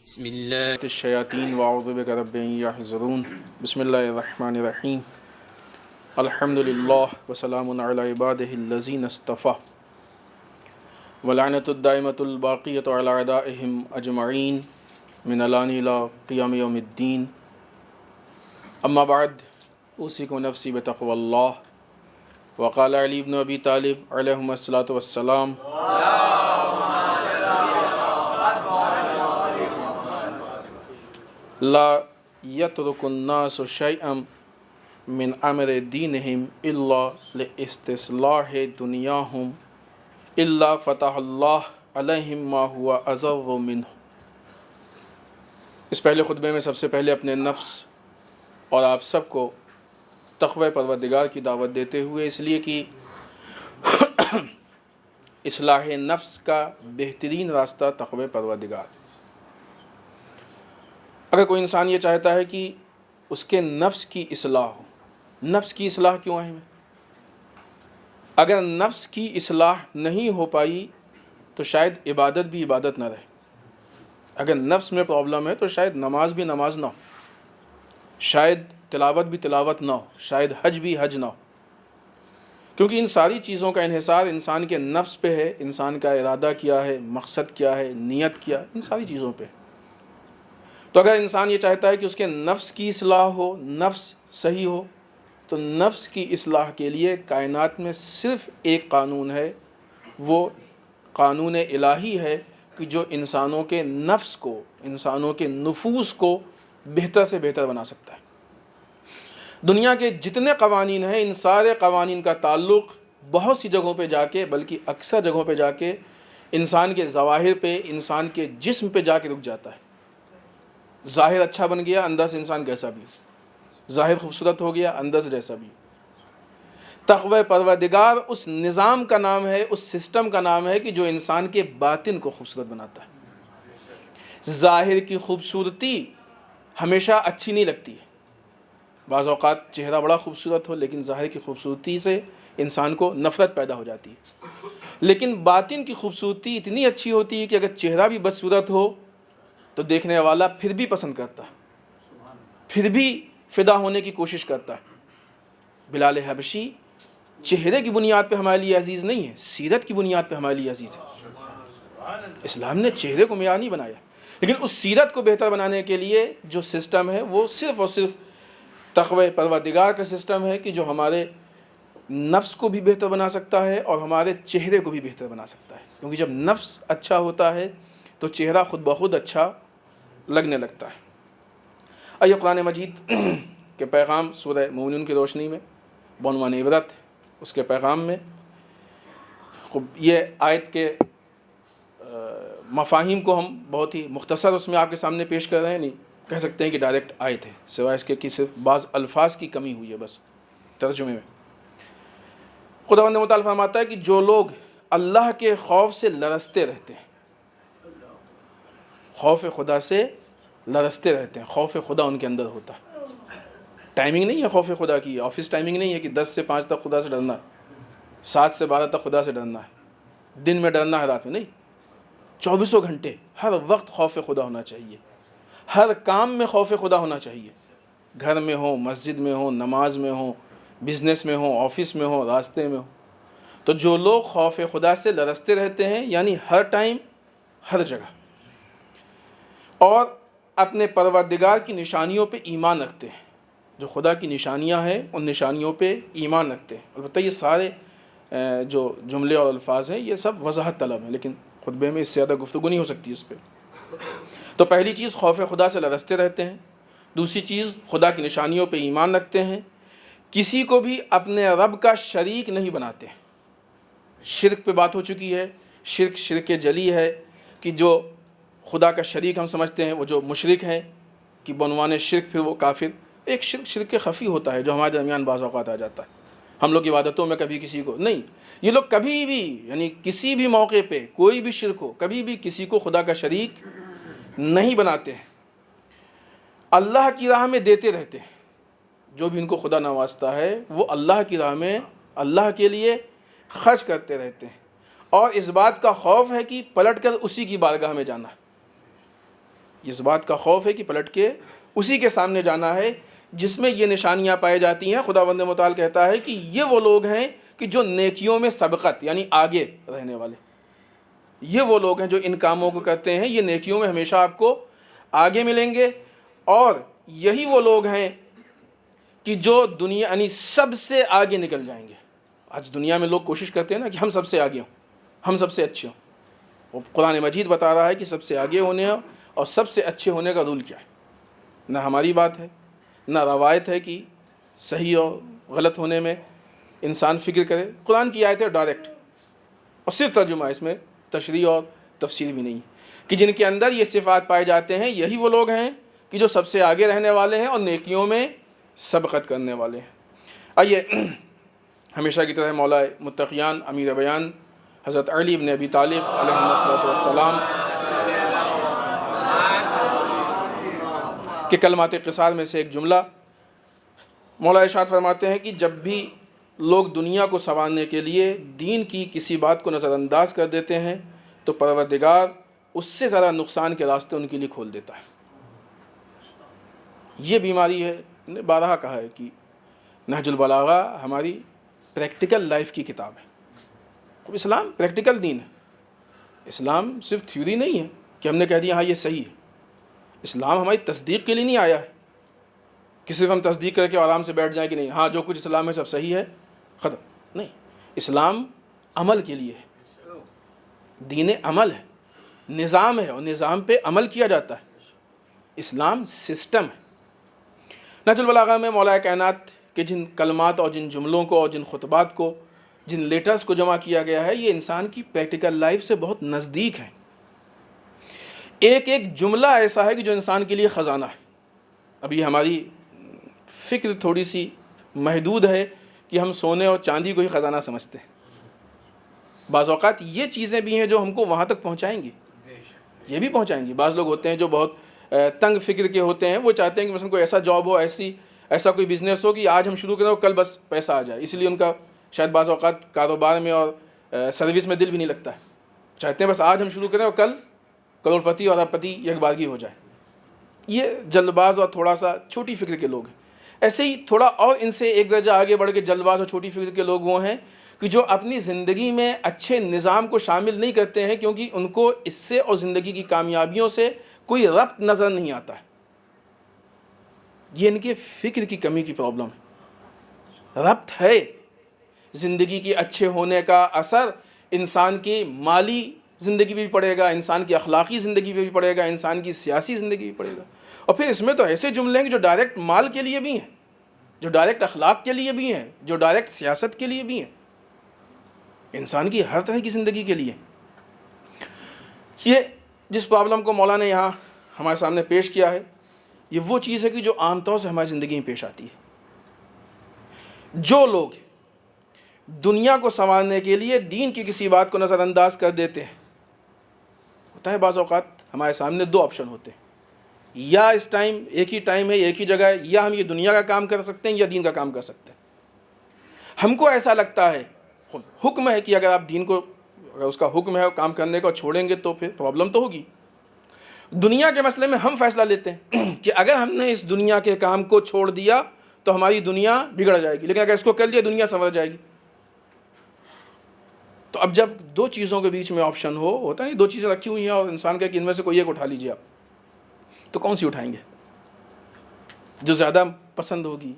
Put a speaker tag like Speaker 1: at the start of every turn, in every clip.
Speaker 1: بسم اللہ
Speaker 2: الشیاطین واعوذ بک رب ان یحضرون بسم اللہ الرحمن الرحیم الحمد للہ وسلام علی عبادہ الذین اصطفیٰ ولعنۃ الدائمۃ الباقیۃ علی اعدائہم اجمعین من الان الی قیام یوم الدین اما بعد اوصیکم نفسی بتقوی اللہ وقال علی بن ابی طالب علیہم الصلاۃ والسلام لا یترک الناس شیئا من امر دینہم الا لاستصلاح دنیاہم الا فتح اللہ علیہم ما ہوا اضر منہ۔ اس پہلے خطبے میں سب سے پہلے اپنے نفس اور آپ سب کو تقوی پروردگار کی دعوت دیتے ہوئے، اس لیے کہ اصلاح نفس کا بہترین راستہ تقوی پروردگار۔ اگر کوئی انسان یہ چاہتا ہے کہ اس کے نفس کی اصلاح ہو، نفس کی اصلاح کیوں اہم ہے؟ اگر نفس کی اصلاح نہیں ہو پائی تو شاید عبادت بھی عبادت نہ رہے۔ اگر نفس میں پرابلم ہے تو شاید نماز بھی نماز نہ ہو، شاید تلاوت بھی تلاوت نہ ہو، شاید حج بھی حج نہ ہو، کیونکہ ان ساری چیزوں کا انحصار انسان کے نفس پہ ہے، انسان کا ارادہ کیا ہے، مقصد کیا ہے، نیت کیا ہے، ان ساری چیزوں پہ۔ تو اگر انسان یہ چاہتا ہے کہ اس کے نفس کی اصلاح ہو، نفس صحیح ہو، تو نفس کی اصلاح کے لیے کائنات میں صرف ایک قانون ہے، وہ قانون الہی ہے کہ جو انسانوں کے نفس کو، انسانوں کے نفوس کو بہتر سے بہتر بنا سکتا ہے۔ دنیا کے جتنے قوانین ہیں، ان سارے قوانین کا تعلق بہت سی جگہوں پہ جا کے، بلکہ اکثر جگہوں پہ جا کے انسان کے ظواہر پہ، انسان کے جسم پہ جا کے رک جاتا ہے۔ ظاہر اچھا بن گیا، اندر سے انسان کیسا بھی، ظاہر خوبصورت ہو گیا، اندر سے جیسا بھی۔ تقوی پروردگار اس نظام کا نام ہے، اس سسٹم کا نام ہے کہ جو انسان کے باطن کو خوبصورت بناتا ہے۔ ظاہر کی خوبصورتی ہمیشہ اچھی نہیں لگتی ہے، بعض اوقات چہرہ بڑا خوبصورت ہو لیکن ظاہر کی خوبصورتی سے انسان کو نفرت پیدا ہو جاتی ہے۔ لیکن باطن کی خوبصورتی اتنی اچھی ہوتی ہے کہ اگر چہرہ بھی بدصورت ہو تو دیکھنے والا پھر بھی پسند کرتا ہے، پھر بھی فدا ہونے کی کوشش کرتا ہے۔ بلال حبشی چہرے کی بنیاد پہ ہمارے لیے عزیز نہیں ہے، سیرت کی بنیاد پہ ہمارے لیے عزیز ہے۔ اسلام نے چہرے کو معیار نہیں بنایا، لیکن اس سیرت کو بہتر بنانے کے لیے جو سسٹم ہے وہ صرف اور صرف تقوی پروردگار کا سسٹم ہے کہ جو ہمارے نفس کو بھی بہتر بنا سکتا ہے اور ہمارے چہرے کو بھی بہتر بنا سکتا ہے، کیونکہ جب نفس اچھا ہوتا ہے تو چہرہ خود بخود اچھا لگنے لگتا ہے۔ آئیے قرآن مجید کے پیغام سورہ مومنون کی روشنی میں، بعنوان عبرت اس کے پیغام میں، یہ آیت کے مفاہیم کو ہم بہت ہی مختصر اس میں آپ کے سامنے پیش کر رہے ہیں، نہیں کہہ سکتے ہیں کہ ڈائریکٹ آیت ہے، سوائے اس کے کہ صرف بعض الفاظ کی کمی ہوئی ہے بس ترجمے میں۔ خداوند متعال فرماتا ہے کہ جو لوگ اللہ کے خوف سے لرزتے رہتے ہیں، خوف خدا سے لرزتے رہتے ہیں، خوف خدا ان کے اندر ہوتا ہے۔ ٹائمنگ نہیں ہے خوف خدا کی، آفس ٹائمنگ نہیں ہے کہ 10 سے 5 تک خدا سے ڈرنا ہے، 7 سے 12 تک خدا سے ڈرنا ہے، دن میں ڈرنا ہے رات میں نہیں، 24 گھنٹے ہر وقت خوف خدا ہونا چاہیے، ہر کام میں خوف خدا ہونا چاہیے، گھر میں ہو، مسجد میں ہو، نماز میں ہو، بزنس میں ہو، آفس میں ہو، راستے میں ہو۔ تو جو لوگ خوف خدا سے لرزتے رہتے ہیں، یعنی ہر ٹائم ہر جگہ، اور اپنے پروردگار کی نشانیوں پہ ایمان رکھتے ہیں، جو خدا کی نشانیاں ہیں ان نشانیوں پہ ایمان رکھتے ہیں۔ البتہ یہ سارے جو جملے اور الفاظ ہیں یہ سب وضاحت طلب ہیں، لیکن خطبے میں اس سے زیادہ گفتگو نہیں ہو سکتی اس پہ۔ تو پہلی چیز خوف خدا سے لرزتے رہتے ہیں، دوسری چیز خدا کی نشانیوں پہ ایمان رکھتے ہیں، کسی کو بھی اپنے رب کا شریک نہیں بناتے۔ شرک پہ بات ہو چکی ہے، شرک جلی ہے کہ جو خدا کا شریک ہم سمجھتے ہیں وہ جو مشرک ہیں کہ بعنوان شرک پھر وہ کافر۔ ایک شرک خفی ہوتا ہے جو ہمارے درمیان بعض اوقات آ جاتا ہے، ہم لوگ عبادتوں میں کبھی کسی کو نہیں، یہ لوگ کبھی بھی یعنی کسی بھی موقع پہ کوئی بھی شرک ہو، کبھی بھی کسی کو خدا کا شریک نہیں بناتے ہیں، اللہ کی راہ میں دیتے رہتے ہیں۔ جو بھی ان کو خدا نوازتا ہے وہ اللہ کی راہ میں اللہ کے لیے خرچ کرتے رہتے ہیں، اور اس بات کا خوف ہے کہ پلٹ کر اسی کی بارگاہ میں جانا۔ اس بات کا خوف ہے کہ پلٹ کے اسی کے سامنے جانا ہے جس میں یہ نشانیاں پائی جاتی ہیں۔ خداوند متعال کہتا ہے کہ یہ وہ لوگ ہیں کہ جو نیکیوں میں سبقت یعنی آگے رہنے والے، یہ وہ لوگ ہیں جو ان کاموں کو کرتے ہیں، یہ نیکیوں میں ہمیشہ آپ کو آگے ملیں گے۔ اور یہی وہ لوگ ہیں کہ جو دنیا یعنی سب سے آگے نکل جائیں گے۔ آج دنیا میں لوگ کوشش کرتے ہیں نا کہ ہم سب سے آگے ہوں، ہم سب سے اچھے ہوں۔ وہ قرآن مجید بتا رہا ہے کہ سب سے آگے ہونے اور سب سے اچھے ہونے کا رول کیا ہے۔ نہ ہماری بات ہے، نہ روایت ہے کہ صحیح اور غلط ہونے میں انسان فکر کرے۔ قرآن کی آیت ہے ڈائریکٹ، اور صرف ترجمہ، اس میں تشریح اور تفسیر بھی نہیں، کہ جن کے اندر یہ صفات پائے جاتے ہیں یہی وہ لوگ ہیں کہ جو سب سے آگے رہنے والے ہیں اور نیکیوں میں سبقت کرنے والے ہیں۔ آئیے ہمیشہ کی طرح مولا متقیان امیر بیان حضرت علی بن ابی طالب علیہ السلام کے کلمات قصار میں سے ایک جملہ مولا ارشاد فرماتے ہیں کہ جب بھی لوگ دنیا کو سنوارنے کے لیے دین کی کسی بات کو نظر انداز کر دیتے ہیں تو پروردگار اس سے زیادہ نقصان کے راستے ان کے لیے کھول دیتا ہے۔ یہ بیماری ہے، نے بارہا کہا ہے کہ نہج البلاغہ ہماری پریکٹیکل لائف کی کتاب ہے۔ اب اسلام پریکٹیکل دین ہے، اسلام صرف تھیوری نہیں ہے کہ ہم نے کہہ دیا ہاں یہ صحیح ہے۔ اسلام ہماری تصدیق کے لیے نہیں آیا ہے کہ صرف ہم تصدیق کر کے آرام سے بیٹھ جائیں کہ نہیں ہاں جو کچھ اسلام میں سب صحیح ہے ختم، نہیں، اسلام عمل کے لیے ہے، دین عمل ہے، نظام ہے، اور نظام پہ عمل کیا جاتا ہے۔ اسلام سسٹم ہے۔ نہج البلاغہ میں مولا کائنات کے جن کلمات اور جن جملوں کو اور جن خطبات کو، جن لیٹرز کو جمع کیا گیا ہے، یہ انسان کی پریکٹیکل لائف سے بہت نزدیک ہے۔ ایک ایک جملہ ایسا ہے کہ جو انسان کے لیے خزانہ ہے۔ ابھی ہماری فکر تھوڑی سی محدود ہے کہ ہم سونے اور چاندی کو ہی خزانہ سمجھتے ہیں۔ بعض اوقات یہ چیزیں بھی ہیں جو ہم کو وہاں تک پہنچائیں گی، یہ بھی پہنچائیں گی۔ بعض لوگ ہوتے ہیں جو بہت تنگ فکر کے ہوتے ہیں، وہ چاہتے ہیں کہ مثلا کوئی ایسا جاب ہو، ایسا کوئی بزنس ہو کہ آج ہم شروع کریں اور کل بس پیسہ آ جائے، اس لیے ان کا شاید بعض اوقات کاروبار میں اور سروس میں دل بھی نہیں لگتا ہے۔ چاہتے ہیں بس آج ہم شروع کریں اور کل کروڑ پتی اور ارب پتی یک بارگی ہو جائے۔ یہ جلد باز اور تھوڑا سا چھوٹی فکر کے لوگ ہیں۔ ایسے ہی تھوڑا اور ان سے ایک درجہ آگے بڑھ کے جلد باز اور چھوٹی فکر کے لوگ وہ ہیں کہ جو اپنی زندگی میں اچھے نظام کو شامل نہیں کرتے ہیں، کیونکہ ان کو اس سے اور زندگی کی کامیابیوں سے کوئی ربط نظر نہیں آتا ہے۔ یہ ان کے فکر کی کمی کی پرابلم ہے۔ ربط ہے، زندگی کی اچھے ہونے کا اثر انسان کی مالی زندگی بھی پڑے گا، انسان کی اخلاقی زندگی پہ بھی پڑے گا، انسان کی سیاسی زندگی بھی پڑے گا۔ اور پھر اس میں تو ایسے جملے ہیں کہ جو ڈائریکٹ مال کے لیے بھی ہیں، جو ڈائریکٹ اخلاق کے لیے بھی ہیں، جو ڈائریکٹ سیاست کے لیے بھی ہیں، انسان کی ہر طرح کی زندگی کے لیے۔ یہ جس پرابلم کو مولا نے یہاں ہمارے سامنے پیش کیا ہے، یہ وہ چیز ہے کہ جو عام طور سے ہماری زندگی میں پیش آتی ہے۔ جو لوگ دنیا کو سنوارنے کے لیے دین کی کسی بات کو نظر انداز کر دیتے ہیں، ہوتا ہے بعض اوقات ہمارے سامنے دو آپشن ہوتے ہیں، یا اس ٹائم ایک ہی ٹائم ہے، ایک ہی جگہ ہے، یا ہم یہ دنیا کا کام کر سکتے ہیں یا دین کا کام کر سکتے ہیں۔ ہم کو ایسا لگتا ہے، حکم ہے کہ اگر آپ دین کو، اگر اس کا حکم ہے کام کرنے کو چھوڑیں گے تو پھر پرابلم تو ہوگی۔ دنیا کے مسئلے میں ہم فیصلہ لیتے ہیں کہ اگر ہم نے اس دنیا کے کام کو چھوڑ دیا تو ہماری دنیا بگڑ جائے گی، لیکن اگر اس کو کر لیا دنیا سنور جائے گی۔ تو اب جب دو چیزوں کے بیچ میں آپشن ہوتا ہے، دو چیزیں رکھی ہوئی ہیں اور انسان کا کہ ان میں سے کوئی ایک اٹھا لیجیے آپ، تو کون سی اٹھائیں گے؟ جو زیادہ پسند ہوگی،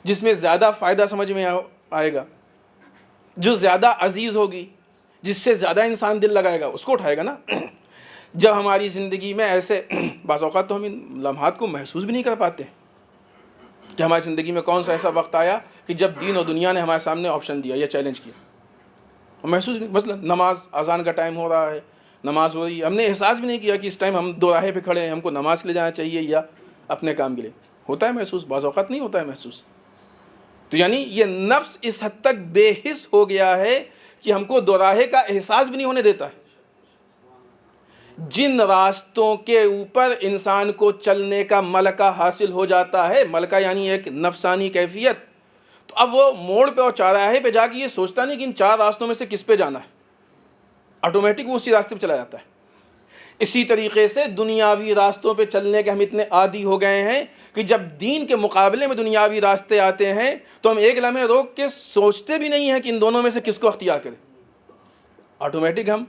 Speaker 2: جس میں زیادہ فائدہ سمجھ میں آئے گا، جو زیادہ عزیز ہوگی، جس سے زیادہ انسان دل لگائے گا، اس کو اٹھائے گا نا۔ جب ہماری زندگی میں ایسے بعض اوقات تو ہم ان لمحات کو محسوس بھی نہیں کر پاتے کہ ہماری زندگی میں کون سا ایسا وقت آیا کہ جب دین اور دنیا نے ہمارے سامنے آپشن دیا یا چیلنج کیا، اور محسوس نہیں۔ مثلا نماز، اذان کا ٹائم ہو رہا ہے، نماز ہو رہی ہے، ہم نے احساس بھی نہیں کیا کہ اس ٹائم ہم دو راہے پہ کھڑے ہیں، ہم کو نماز لے جانا چاہیے یا اپنے کام کے لیے۔ ہوتا ہے محسوس، بعض اوقات نہیں ہوتا ہے محسوس۔ تو یعنی یہ نفس اس حد تک بے حس ہو گیا ہے کہ ہم کو دو راہے کا احساس بھی نہیں ہونے دیتا ہے۔ جن راستوں کے اوپر انسان کو چلنے کا ملکہ حاصل ہو جاتا ہے، ملکہ یعنی ایک نفسانی کیفیت، تو اب وہ موڑ پہ اور چوراہے پہ جا کے یہ سوچتا نہیں کہ ان چار راستوں میں سے کس پہ جانا ہے، آٹومیٹک وہ اسی راستے پہ چلا جاتا ہے۔ اسی طریقے سے دنیاوی راستوں پہ چلنے کے ہم اتنے عادی ہو گئے ہیں کہ جب دین کے مقابلے میں دنیاوی راستے آتے ہیں تو ہم ایک لمحے روک کے سوچتے بھی نہیں ہیں کہ ان دونوں میں سے کس کو اختیار کریں، آٹومیٹک ہم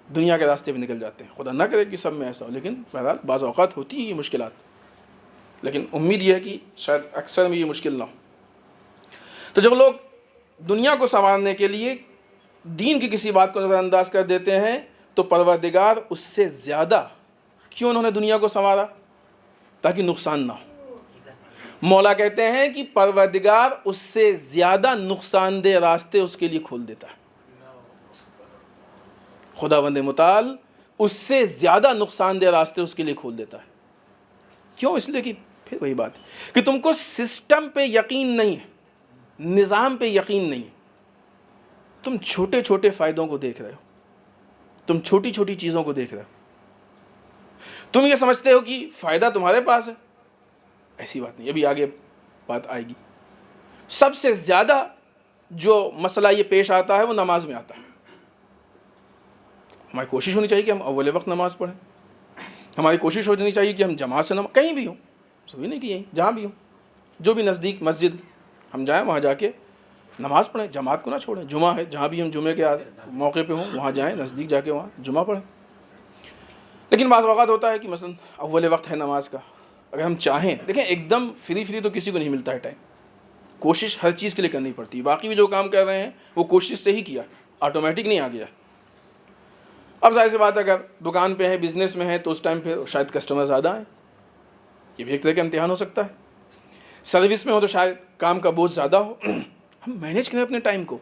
Speaker 2: دنیا کے راستے پہ نکل جاتے ہیں۔ خدا نہ کرے کہ سب میں ایسا ہو، لیکن بہرحال بعض اوقات ہوتی ہی یہ مشکلات، لیکن امید یہ ہے کہ شاید اکثر میں یہ مشکل نہ ہو۔ تو جب لوگ دنیا کو سنوارنے کے لیے دین کی کسی بات کو نظر انداز کر دیتے ہیں تو پروردگار اس سے زیادہ کیوں انہوں نے دنیا کو سنوارا؟ تاکہ نقصان نہ ہو۔ مولا کہتے ہیں کہ پروردگار اس سے زیادہ نقصان دہ راستے اس کے لیے کھول دیتا ہے۔ خداوند متعال اس سے زیادہ نقصان دہ راستے اس کے لیے کھول دیتا ہے۔ کیوں؟ اس لیے کہ پھر وہی بات ہے کہ تم کو سسٹم پہ یقین نہیں ہے، نظام پہ یقین نہیں ہے، تم چھوٹے چھوٹے فائدوں کو دیکھ رہے ہو، تم چھوٹی چھوٹی چیزوں کو دیکھ رہے ہو، تم یہ سمجھتے ہو کہ فائدہ تمہارے پاس ہے۔ ایسی بات نہیں، ابھی آگے بات آئے گی۔ سب سے زیادہ جو مسئلہ یہ پیش آتا ہے وہ نماز میں آتا ہے۔ ہماری کوشش ہونی چاہیے کہ ہم اول وقت نماز پڑھیں، ہماری کوشش ہونی چاہیے کہ ہم جماعت سے نماز، کہیں بھی ہوں، سبھی نہیں کہ یہیں جہاں بھی ہوں، جو بھی نزدیک مسجد ہم جائیں وہاں جا کے نماز پڑھیں، جماعت کو نہ چھوڑیں۔ جمعہ ہے، جہاں بھی ہم جمعے کے موقع پہ ہوں وہاں جائیں، نزدیک جا کے وہاں جمعہ پڑھیں۔ لیکن بعض اوقات ہوتا ہے کہ مثلا اول وقت ہے نماز کا، اگر ہم چاہیں، دیکھیں ایک دم فری تو کسی کو نہیں ملتا ہے ٹائم، کوشش ہر چیز کے لیے کرنی پڑتی ہے۔ باقی بھی جو کام کر رہے ہیں وہ کوشش سے ہی کیا، آٹومیٹک نہیں آ گیا۔ اب ظاہر سی بات ہے اگر دکان پہ ہے، بزنس میں ہے، تو اس ٹائم پھر شاید کسٹمر زیادہ آئیں، یہ بھی ایک طرح کا امتحان ہو سکتا ہے۔ سروس میں ہو تو شاید کام کا بوجھ زیادہ ہو، ہم مینیج کریں اپنے ٹائم کو،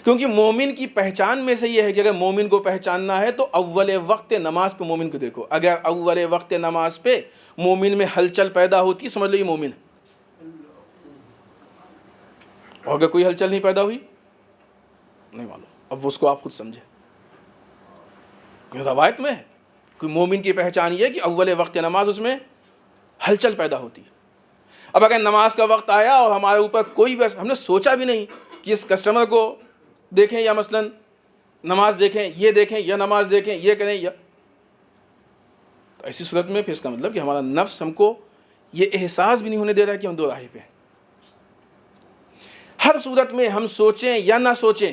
Speaker 2: کیونکہ مومن کی پہچان میں سے یہ ہے کہ اگر مومن کو پہچاننا ہے تو اول وقت نماز پہ مومن کو دیکھو۔ اگر اول وقت نماز پہ مومن میں ہلچل پیدا ہوتی سمجھ لو یہ مومن ہے، اور اگر کوئی ہلچل نہیں پیدا ہوئی نہیں معلوم، اب اس کو آپ خود سمجھیں۔ روایت میں ہے کہ مومن کی پہچان یہ ہے کہ اول وقت نماز اس میں ہلچل پیدا ہوتی ہے۔ اب اگر نماز کا وقت آیا اور ہمارے اوپر کوئی بھی، ہم نے سوچا بھی نہیں کہ اس کسٹمر کو دیکھیں یا مثلا نماز دیکھیں، یہ دیکھیں یا نماز دیکھیں، یہ کریں یا، تو ایسی صورت میں پھر اس کا مطلب کہ ہمارا نفس ہم کو یہ احساس بھی نہیں ہونے دے رہا ہے کہ ہم دو راہی پہ ہیں۔ ہر صورت میں ہم سوچیں یا نہ سوچیں،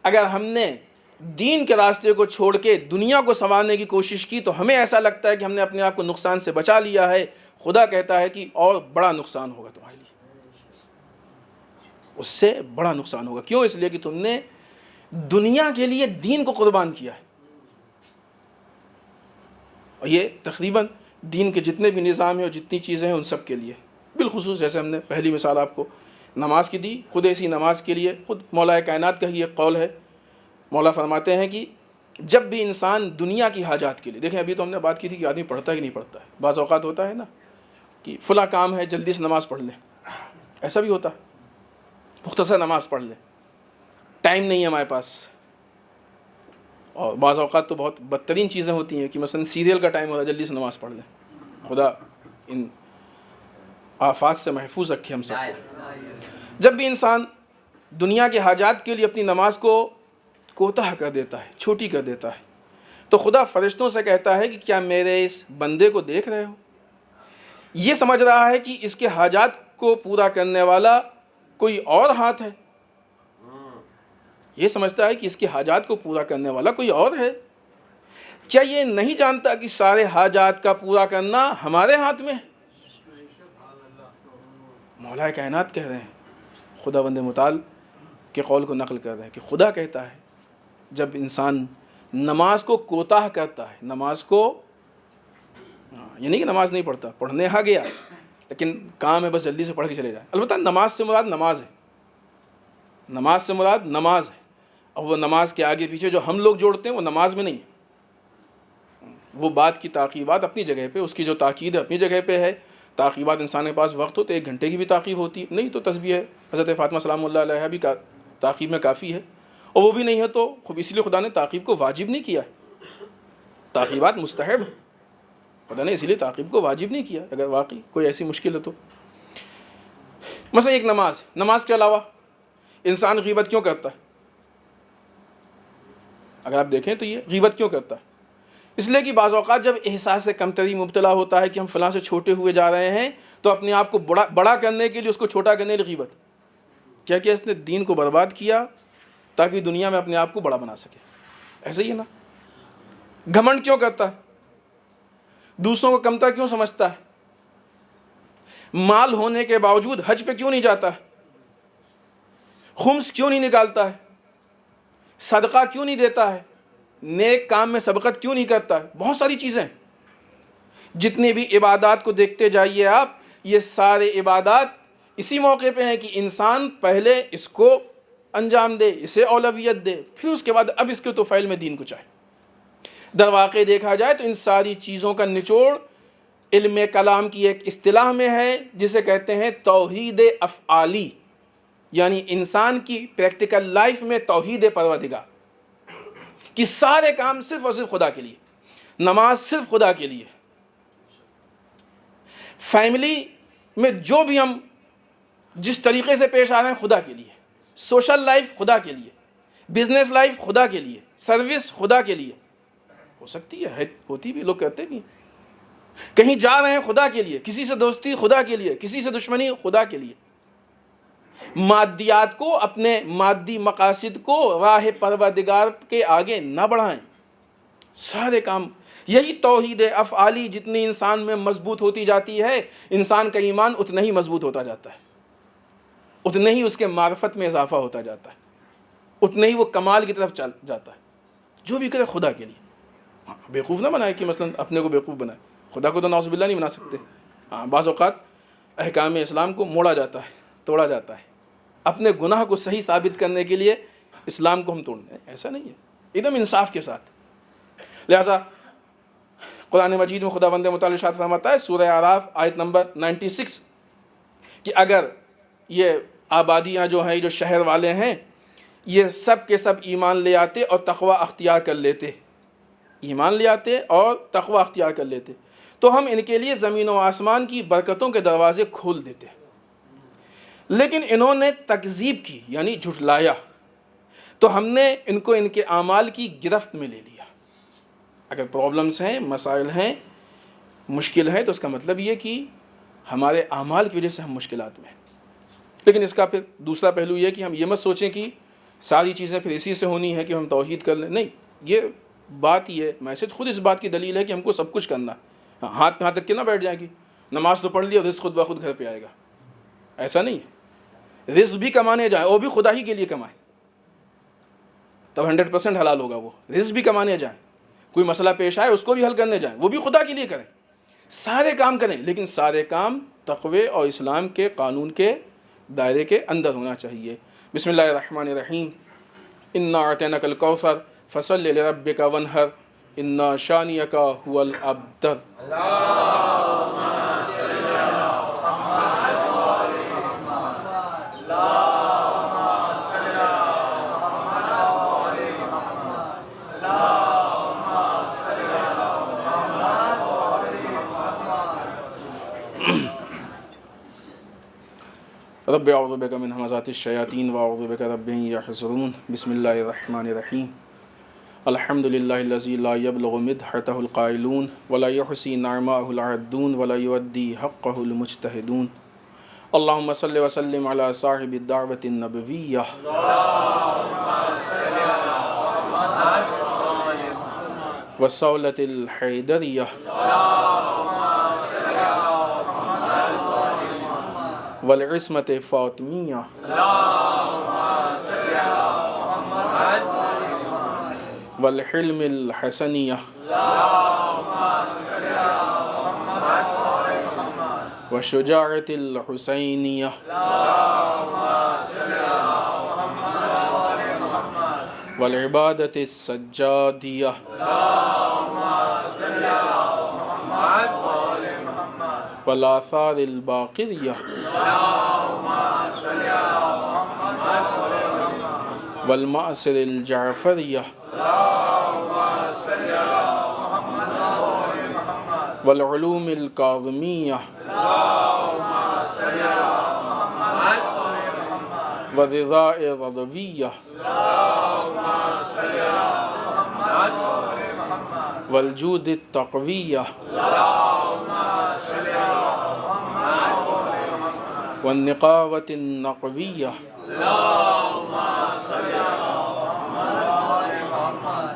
Speaker 2: اگر ہم نے دین کے راستے کو چھوڑ کے دنیا کو سنوارنے کی کوشش کی تو ہمیں ایسا لگتا ہے کہ ہم نے اپنے آپ کو نقصان سے بچا لیا ہے۔ خدا کہتا ہے کہ اور بڑا نقصان ہوگا تمہارے لیے، اس سے بڑا نقصان ہوگا۔ کیوں؟ اس لیے کہ تم نے دنیا کے لیے دین کو قربان کیا ہے۔ اور یہ تقریباً دین کے جتنے بھی نظام ہیں اور جتنی چیزیں ہیں ان سب کے لیے، بالخصوص جیسے ہم نے پہلی مثال آپ کو نماز کی دی، خود ایسی نماز کے لیے خود مولا کائنات کا ہی ایک قول ہے۔ مولا فرماتے ہیں کہ جب بھی انسان دنیا کی حاجات کے لیے، دیکھیں ابھی تو ہم نے بات کی تھی کہ آدمی پڑھتا ہے کہ نہیں پڑھتا ہے، بعض اوقات ہوتا ہے نا کہ فلاں کام ہے جلدی سے نماز پڑھ لیں، ایسا بھی ہوتا ہے، مختصر نماز پڑھ لیں، ٹائم نہیں ہے ہمارے پاس۔ اور بعض اوقات تو بہت بدترین چیزیں ہوتی ہیں کہ مثلا سیریل کا ٹائم ہو رہا ہے، جلدی سے نماز پڑھ لیں۔ خدا ان آفات سے محفوظ رکھے ہم سب کو۔ جب بھی انسان دنیا کے حاجات کے لیے اپنی نماز کو کوتاہ کر دیتا ہے، چھوٹی کر دیتا ہے، تو خدا فرشتوں سے کہتا ہے کہ کیا میرے اس بندے کو دیکھ رہے ہو؟ یہ سمجھ رہا ہے کہ اس کے حاجات کو پورا کرنے والا کوئی اور ہاتھ ہے، یہ سمجھتا ہے کہ اس کے حاجات کو پورا کرنے والا کوئی اور ہے۔ کیا یہ نہیں جانتا کہ سارے حاجات کا پورا کرنا ہمارے ہاتھ میں ہے؟ مولا کائنات کہہ رہے ہیں، خداوند متعال کے قول کو نقل کر رہے ہیں کہ خدا کہتا ہے جب انسان نماز کو کوتاہ کرتا ہے، نماز کو، یہ نہیں کہ نماز نہیں پڑھتا، پڑھنے ہاں گیا لیکن کام ہے بس جلدی سے پڑھ کے چلے جائے۔ البتہ نماز سے مراد نماز ہے، نماز سے مراد نماز ہے، اور وہ نماز کے آگے پیچھے جو ہم لوگ جوڑتے ہیں وہ نماز میں نہیں ہے۔ وہ بات کی تعقیبات اپنی جگہ پہ، اس کی جو تاکید ہے اپنی جگہ پہ ہے۔ تعقیبات انسان کے پاس وقت ہو تو 1 گھنٹے کی بھی تعقیب ہوتی ہے، نہیں تو تسبیح ہے حضرت فاطمہ سلام اللہ علیہ بھی تعقیب میں کافی ہے، اور وہ بھی نہیں ہے تو اس لیے خدا نے تعقیب کو واجب نہیں کیا ہے، تعقیبات مستحب، خدا نے اسی لیے تعقیب کو واجب نہیں کیا اگر واقعی کوئی ایسی مشکل ہے تو۔ مثلا ایک نماز کے علاوہ انسان غیبت کیوں کرتا ہے؟ اگر آپ دیکھیں تو یہ غیبت کیوں کرتا ہے؟ اس لیے کہ بعض اوقات جب احساس کمتری مبتلا ہوتا ہے کہ ہم فلاں سے چھوٹے ہوئے جا رہے ہیں، تو اپنے آپ کو بڑا کرنے کے لیے اس کو چھوٹا کرنے کے لیے غیبت، کیا کہ اس نے دین کو برباد کیا تاکہ دنیا میں اپنے آپ کو بڑا بنا سکے. ایسے ہی ہے نا. گھمنڈ کیوں کرتا ہے؟ دوسروں کو کمتر کیوں سمجھتا ہے؟ مال ہونے کے باوجود حج پہ کیوں نہیں جاتا ہے؟ خمس کیوں نہیں نکالتا ہے؟ صدقہ کیوں نہیں دیتا ہے؟ نیک کام میں سبقت کیوں نہیں کرتا ہے؟ بہت ساری چیزیں. جتنی بھی عبادات کو دیکھتے جائیے آپ، یہ سارے عبادات اسی موقع پہ ہیں کہ انسان پہلے اس کو انجام دے، اسے اولویت دے، پھر اس کے بعد اب اس کے توفیل میں دین کو چاہے. در واقع دیکھا جائے تو ان ساری چیزوں کا نچوڑ علم کلام کی ایک اصطلاح میں ہے جسے کہتے ہیں توحید افعالی، یعنی انسان کی پریکٹیکل لائف میں توحید پروردگار، کہ سارے کام صرف اور صرف خدا کے لیے. نماز صرف خدا کے لیے، فیملی میں جو بھی ہم جس طریقے سے پیش آ رہے ہیں خدا کے لیے، سوشل لائف خدا کے لیے، بزنس لائف خدا کے لیے، سروس خدا کے لیے. ہو سکتی ہے ہوتی بھی، لوگ کہتے بھی ہیں. کہیں جا رہے ہیں خدا کے لیے، کسی سے دوستی خدا کے لیے، کسی سے دشمنی خدا کے لیے. مادیات کو، اپنے مادی مقاصد کو راہ پروردگار کے آگے نہ بڑھائیں. سارے کام یہی توحید افعالی جتنی انسان میں مضبوط ہوتی جاتی ہے، انسان کا ایمان اتنا ہی مضبوط ہوتا جاتا ہے، اتنا ہی اس کے معرفت میں اضافہ ہوتا جاتا ہے، اتنا ہی وہ کمال کی طرف چل جاتا ہے. جو بھی کرے خدا کے لیے. بیوقوف نہ بنائے کہ مثلا اپنے کو بیوقوف بنائے. خدا کو تو نعوذ باللہ نہیں بنا سکتے. بعض اوقات احکام اسلام کو موڑا جاتا ہے، توڑا جاتا ہے، اپنے گناہ کو صحیح ثابت کرنے کے لیے اسلام کو ہم توڑنے. ایسا نہیں ہے، ایک دم انصاف کے ساتھ. لہذا قرآن مجید میں خداوند متعال ارشاد فرماتا ہے سورہ اعراف آیت نمبر 96 کہ اگر یہ آبادیاں جو ہیں، جو شہر والے ہیں، یہ سب کے سب ایمان لے آتے اور تقوی اختیار کر لیتے، ایمان لے آتے اور تقوی اختیار کر لیتے، تو ہم ان کے لیے زمین و آسمان کی برکتوں کے دروازے کھول دیتے. لیکن انہوں نے تکذیب کی، یعنی جھٹلایا، تو ہم نے ان کو ان کے اعمال کی گرفت میں لے لیا. اگر پرابلمس ہیں، مسائل ہیں، مشکل ہے، تو اس کا مطلب یہ کہ ہمارے اعمال کی وجہ سے ہم مشکلات میں ہیں. لیکن اس کا پھر دوسرا پہلو یہ کہ ہم یہ مت سوچیں کہ ساری چیزیں پھر اسی سے ہونی ہے کہ ہم توحید کر لیں. نہیں، یہ بات، یہ میسج خود اس بات کی دلیل ہے کہ ہم کو سب کچھ کرنا. ہاتھ پہ ہاتھ رکھ کے نہ بیٹھ جائیں گی نماز تو پڑھ لی اور رزق خود بخود گھر پہ آئے گا. ایسا نہیں ہے. رزق بھی کمانے جائیں، وہ بھی خدا ہی کے لیے کمائیں، تب 100% حلال ہوگا. وہ رزق بھی کمانے جائیں، کوئی مسئلہ پیش آئے اس کو بھی حل کرنے جائیں، وہ بھی خدا کے لیے کریں. سارے کام کریں، لیکن سارے کام تقوی اور اسلام کے قانون کے دائرے کے اندر ہونا چاہیے. بسم اللہ الرحمن الرحیم. انا اعطیناک الکوثر فصل لربک وانحر انا شانئک هو الابتر. رب اعوذ بک من همزات الشیاطین واعوذ بک رب ان یحضرون. بسم اللہ الرحمن الرحیم. الحمد للہ الذی لا یبلغ مدحتہ القائلون ولا یحصی نعماءہ العدون ولا یؤدی حقہ المجتہدون. اللہم صلی وسلم علی صاحب الدعوۃ النبویہ. والصولۃ الحیدریہ. والعصمت فاطمیہ. والحلم الحسنیہ. والشجاعت الحسینیہ. والعبادت السجادیہ. والآثار الباقریہ. والمعصر الجعفریہ. والعلوم الکاظمیہ. والرضاء الرضویہ. والجود التقویہ والنقاوة النقویہ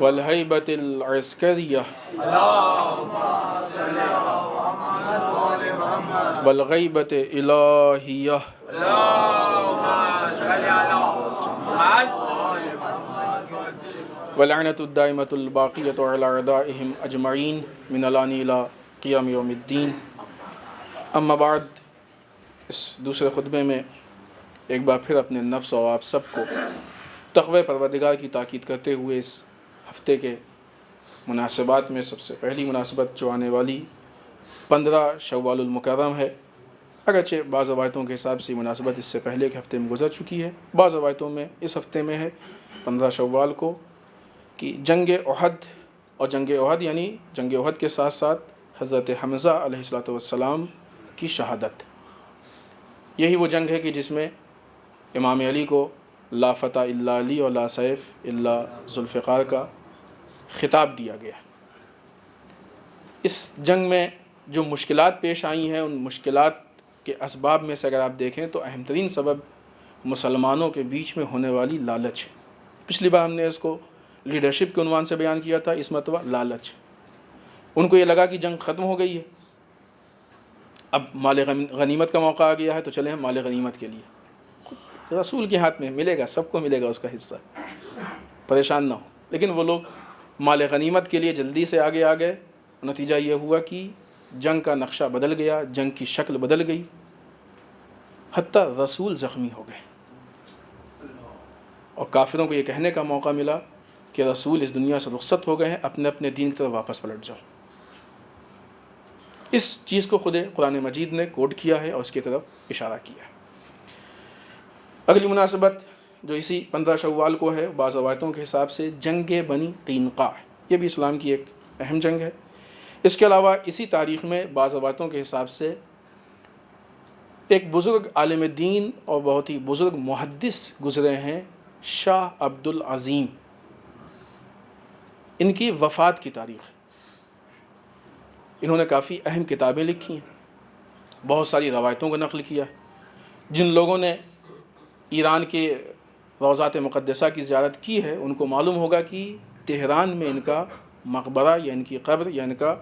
Speaker 2: والہیبة العسکریہ والغیبة الہیہ واللعنة الدائمة الباقية على أعدائهم أجمعين من الآن إلى قیام یوم الدین. اما بعد، اس دوسرے خطبے میں ایک بار پھر اپنے نفس اور آپ سب کو تقوی پروردگار کی تاکید کرتے ہوئے اس ہفتے کے مناسبات میں سب سے پہلی مناسبت جو آنے والی 15 شوال المکرم ہے، اگرچہ بعض روایتوں کے حساب سے مناسبت اس سے پہلے کے ہفتے میں گزر چکی ہے، بعض روایتوں میں اس ہفتے میں ہے 15 شوال کو، کہ جنگ احد، اور جنگ احد یعنی جنگ احد کے ساتھ ساتھ حضرت حمزہ علیہ السلام کی شہادت. یہی وہ جنگ ہے کہ جس میں امام علی کو لا فتح الا علی اور لا سیف الا ذوالفقار کا خطاب دیا گیا. اس جنگ میں جو مشکلات پیش آئی ہیں، ان مشکلات کے اسباب میں سے اگر آپ دیکھیں تو اہم ترین سبب مسلمانوں کے بیچ میں ہونے والی لالچ. پچھلی بار ہم نے اس کو لیڈرشپ کے عنوان سے بیان کیا تھا، اس مرتبہ لالچ. ان کو یہ لگا کہ جنگ ختم ہو گئی ہے، اب مال غنیمت کا موقع آ گیا ہے، تو چلیں ہم مال غنیمت کے لیے، رسول کے ہاتھ میں ملے گا، سب کو ملے گا اس کا حصہ، پریشان نہ ہو. لیکن وہ لوگ مال غنیمت کے لیے جلدی سے آگے آ گئے. نتیجہ یہ ہوا کہ جنگ کا نقشہ بدل گیا، جنگ کی شکل بدل گئی، حتیٰ رسول زخمی ہو گئے، اور کافروں کو یہ کہنے کا موقع ملا کہ رسول اس دنیا سے رخصت ہو گئے ہیں، اپنے اپنے دین کی طرف واپس پلٹ جاؤ. اس چیز کو خود قرآن مجید نے کوٹ کیا ہے اور اس کی طرف اشارہ کیا ہے. اگلی مناسبت جو اسی 15 شوال کو ہے، بعض روایتوں کے حساب سے جنگ بنی قینقاع، یہ بھی اسلام کی ایک اہم جنگ ہے. اس کے علاوہ اسی تاریخ میں بعض روایتوں کے حساب سے ایک بزرگ عالم دین اور بہت ہی بزرگ محدث گزرے ہیں، شاہ عبد العظیم. ان کی وفات کی تاریخ ہے. انہوں نے کافی اہم کتابیں لکھی ہیں، بہت ساری روایتوں کو نقل کیا ہے. جن لوگوں نے ایران کے روضات مقدسہ کی زیارت کی ہے، ان کو معلوم ہوگا کہ تہران میں ان کا مقبرہ یا ان کی قبر یا ان کا